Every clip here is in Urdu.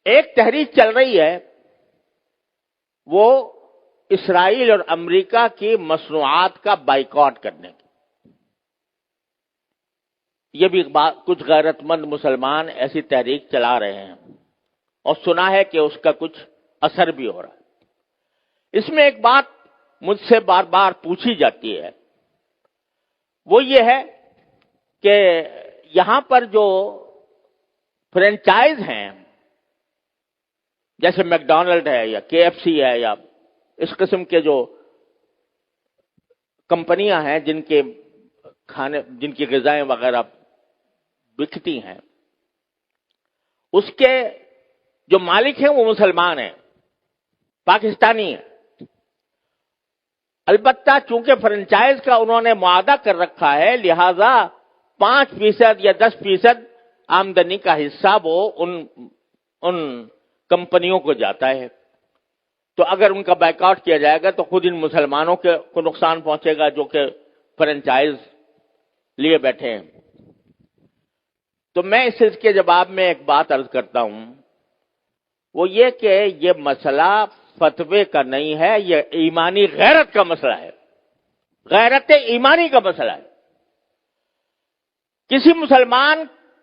ایک تحریک چل رہی ہے، وہ اسرائیل اور امریکہ کی مصنوعات کا بائیکاٹ کرنے کی۔ یہ بھی کچھ غیرت مند مسلمان ایسی تحریک چلا رہے ہیں اور سنا ہے کہ اس کا کچھ اثر بھی ہو رہا ہے۔ اس میں ایک بات مجھ سے بار بار پوچھی جاتی ہے، وہ یہ ہے کہ یہاں پر جو فرینچائز ہیں، جیسے میک ڈونلڈ ہے یا کے ایف سی ہے یا اس قسم کے جو کمپنیاں ہیں جن کی غذائیں وغیرہ بکتی ہیں، اس کے جو مالک ہیں وہ مسلمان ہیں، پاکستانی ہیں۔ البتہ چونکہ فرنچائز کا انہوں نے معاہدہ کر رکھا ہے، لہذا 5% یا 10% آمدنی کا حصہ وہ ان کمپنیوں کو جاتا ہے۔ تو اگر ان کا بائیکاٹ کیا جائے گا تو خود ان مسلمانوں کو نقصان پہنچے گا جو کہ فرنچائز لیے بیٹھے ہیں۔ تو میں اس کے جواب میں ایک بات عرض کرتا ہوں، وہ یہ کہ یہ مسئلہ فتوے کا نہیں ہے، یہ ایمانی غیرت کا مسئلہ ہے، غیرت ایمانی کا مسئلہ ہے۔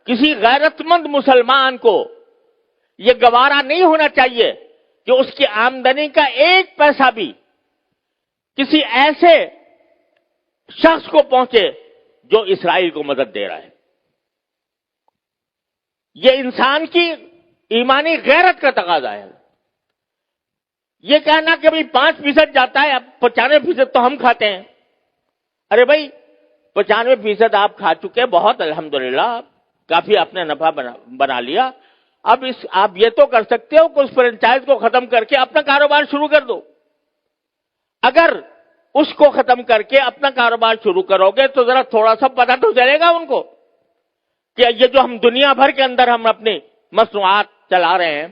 کسی غیرت مند مسلمان کو یہ گوارا نہیں ہونا چاہیے کہ اس کی آمدنی کا 1 پیسہ بھی کسی ایسے شخص کو پہنچے جو اسرائیل کو مدد دے رہا ہے۔ یہ انسان کی ایمانی غیرت کا تقاضا ہے۔ یہ کہنا کہ بھئی 5% جاتا ہے، اب 95% تو ہم کھاتے ہیں۔ ارے بھائی 95% آپ کھا چکے، بہت الحمدللہ، کافی آپ نے نفع بنا لیا۔ اب آپ یہ تو کر سکتے ہو کہ اس فرنچائز کو ختم کر کے اپنا کاروبار شروع کر دو۔ اگر اس کو ختم کر کے اپنا کاروبار شروع کرو گے تو ذرا تھوڑا سا پتہ تو چلے گا ان کو کہ یہ جو ہم دنیا بھر کے اندر ہم اپنی مصنوعات چلا رہے ہیں،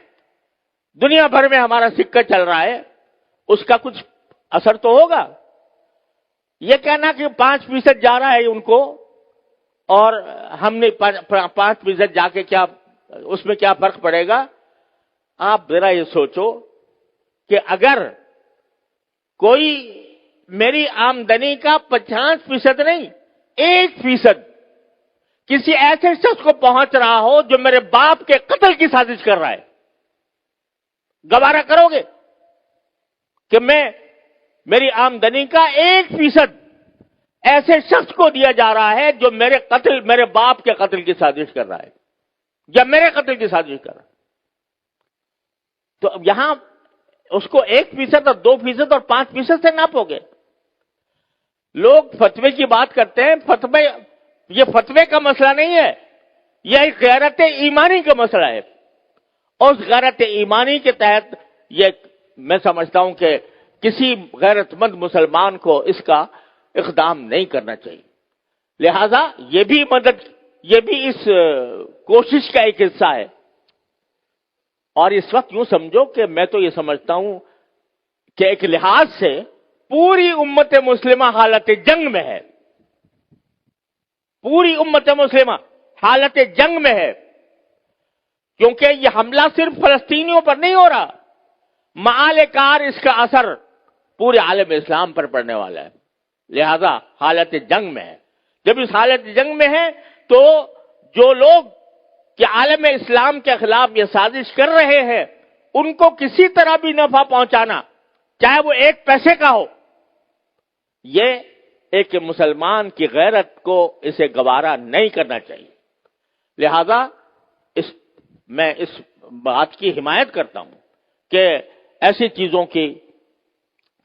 دنیا بھر میں ہمارا سکہ چل رہا ہے، اس کا کچھ اثر تو ہوگا۔ یہ کہنا کہ 5% جا رہا ہے ان کو اور ہم نے 5% جا کے کیا اس میں کیا فرق پڑے گا؟ آپ ذرا یہ سوچو کہ اگر کوئی میری آمدنی کا 50% نہیں 1% کسی ایسے شخص کو پہنچ رہا ہو جو میرے باپ کے قتل کی سازش کر رہا ہے، گوارا کرو گے کہ میری آمدنی کا 1% ایسے شخص کو دیا جا رہا ہے جو میرے باپ کے قتل کی سازش کر رہا ہے یا میرے قتل کی سازش کر رہا ہے؟ تو اب یہاں اس کو 1% اور 2% اور 5% سے ناپو گے۔ لوگ فتوے کی بات کرتے ہیں، یہ فتوے کا مسئلہ نہیں ہے، یہ ایک غیرت ایمانی کا مسئلہ ہے۔ اور اس غیرت ایمانی کے تحت یہ میں سمجھتا ہوں کہ کسی غیرت مند مسلمان کو اس کا اقدام نہیں کرنا چاہیے۔ لہذا یہ بھی اس کوشش کا ایک حصہ ہے۔ اور اس وقت یوں سمجھو کہ میں تو یہ سمجھتا ہوں کہ ایک لحاظ سے پوری امت مسلمہ حالت جنگ میں ہے، پوری امت مسلمہ حالت جنگ میں ہے، کیونکہ یہ حملہ صرف فلسطینیوں پر نہیں ہو رہا، معال کار اس کا اثر پورے عالم اسلام پر پڑنے والا ہے۔ لہذا حالت جنگ میں ہے۔ جب اس حالت جنگ میں ہے تو جو لوگ کہ عالم اسلام کے خلاف یہ سازش کر رہے ہیں ان کو کسی طرح بھی نفع پہنچانا، چاہے وہ 1 پیسے کا ہو، یہ ایک مسلمان کی غیرت کو اسے گوارا نہیں کرنا چاہیے۔ لہذا میں اس بات کی حمایت کرتا ہوں کہ ایسی چیزوں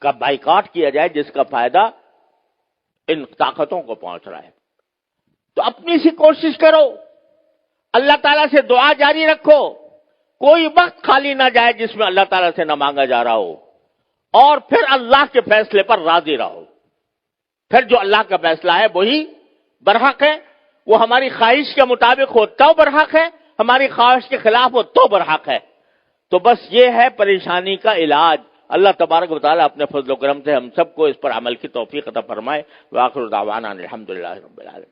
کا بائیکاٹ کیا جائے جس کا فائدہ ان طاقتوں کو پہنچ رہا ہے۔ تو اپنی سی کوشش کرو، اللہ تعالیٰ سے دعا جاری رکھو، کوئی وقت خالی نہ جائے جس میں اللہ تعالیٰ سے نہ مانگا جا رہا ہو، اور پھر اللہ کے فیصلے پر راضی رہو۔ پھر جو اللہ کا فیصلہ ہے وہی برحق ہے، وہ ہماری خواہش کے مطابق ہو تو برحق ہے، ہماری خواہش کے خلاف ہو تو برحق ہے۔ تو بس یہ ہے پریشانی کا علاج۔ اللہ تبارک و تعالیٰ اپنے فضل و کرم سے ہم سب کو اس پر عمل کی توفیق عطا فرمائے۔ وآخر دعوانا الحمدللہ رب العالمین۔